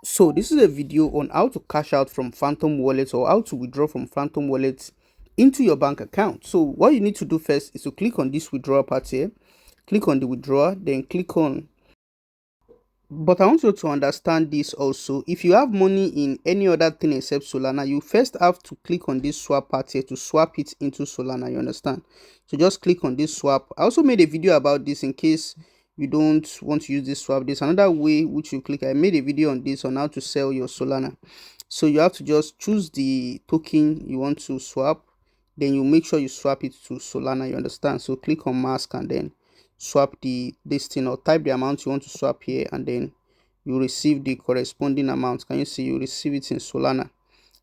So this is a video on how to cash out from Phantom Wallet or how to withdraw from Phantom Wallet into your bank account. So what you need to do first is to click on this withdrawal part here, click on the withdrawal, then click on. But I want you to understand this also. If you have money in any other thing except Solana, you first have to click on this swap part here to swap it into Solana. You understand? So just click on this swap. I also made a video about this in case you don't want to use this swap. There's another way which you click. I made a video on this on how to sell your Solana. So you have to just choose the token you want to swap. Then you make sure you swap it to Solana. You understand? So click on mask and then swap this thing, or type the amount you want to swap here, and then you receive the corresponding amount. Can you see? You receive it in Solana.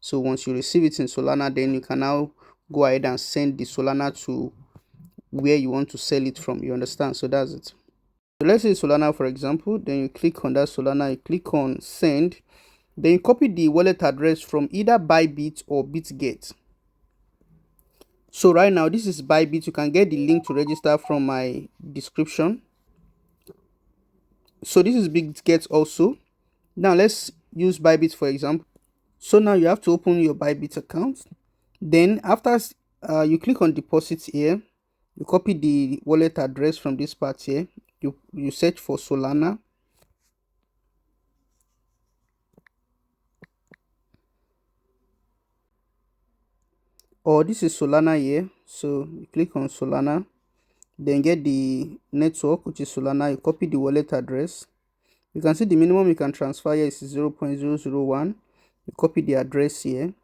So once you receive it in Solana, then you can now go ahead and send the Solana to where you want to sell it from. You understand? So that's it. So let's say Solana, for example. Then you click on that Solana, you click on send, then you copy the wallet address from either bybit or bitget. So right now this is bybit. You can get the link to register from my description. So this is bitget also. Now let's use bybit for example. So now you have to open your bybit account. Then after you click on deposit here, you copy the wallet address from this part here, you search for Solana, or this is Solana here. So you click on Solana, then get the network, which is Solana. You copy the wallet address. You can see the minimum you can transfer here is 0.001. You copy the address here,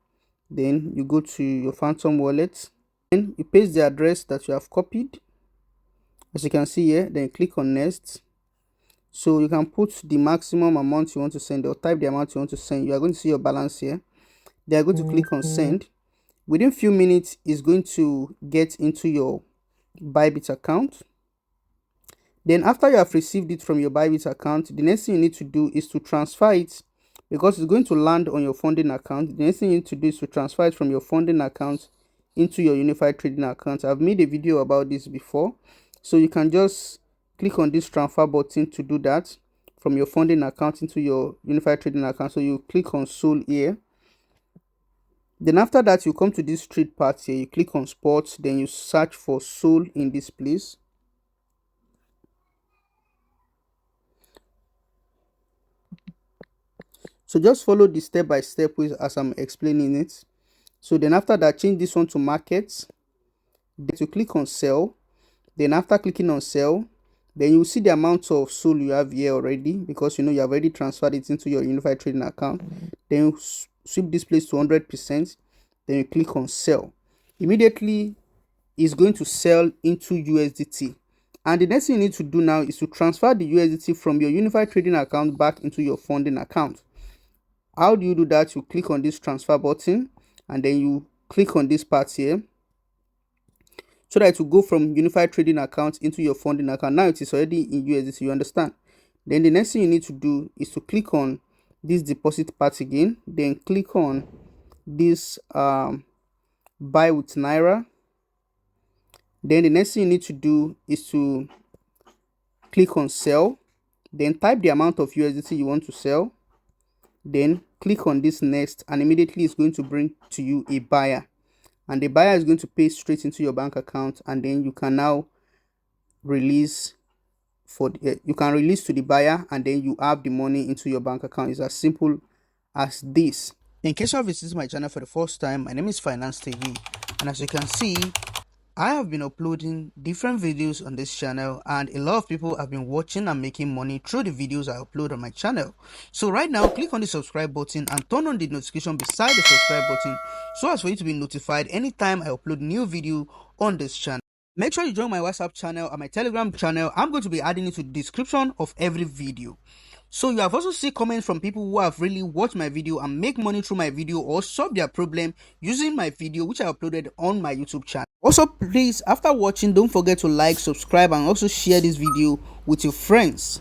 then you go to your Phantom wallet, then you paste the address that you have copied, as you can see here. Then click on next. So you can put the maximum amount you want to send, or type the amount you want to send. You are going to see your balance here. They are going to click on send. Within few minutes, it's going to get into your Bybit account. Then after you have received it from your Bybit account, the next thing you need to do is to transfer it, because it's going to land on your funding account. The next thing you need to do is to transfer it from your funding account into your unified trading account. I've made a video about this before, so you can just click on this transfer button to do that from your funding account into your unified trading account. So you click on Sol here. Then after that, you come to this trade part here, you click on sports, then you search for Sol in this place. So just follow the step by step as I'm explaining it. So then after that, change this one to markets. Then you click on sell. Then after clicking on sell, then you will see the amount of Sol you have here already, because you know you have already transferred it into your unified trading account. Then you sweep this place to 100%. Then you click on sell. Immediately it's going to sell into USDT. And the next thing you need to do now is to transfer the USDT from your unified trading account back into your funding account. How do you do that? You click on this transfer button, and then you click on this part here, so that it will go from unified trading account into your funding account. Now it is already in USDT, you understand. Then the next thing you need to do is to click on this deposit part again, then click on this buy with Naira. Then the next thing you need to do is to click on sell, then type the amount of USDT you want to sell, then click on this next, and immediately it's going to bring to you a buyer, and the buyer is going to pay straight into your bank account, and then you can now release you can release to the buyer, and then you have the money into your bank account. It's as simple as this. In case you have visited my channel for the first time, my name is Finance TV, and as you can see, I have been uploading different videos on this channel, and a lot of people have been watching and making money through the videos I upload on my channel. So right now, click on the subscribe button and turn on the notification beside the subscribe button, so as for you to be notified anytime I upload new video on this channel. Make sure you join my WhatsApp channel and my Telegram channel. I'm going to be adding it to the description of every video. So you have also seen comments from people who have really watched my video and make money through my video, or solve their problem using my video which I uploaded on my YouTube channel. Also, please, after watching, don't forget to like, subscribe, and also share this video with your friends.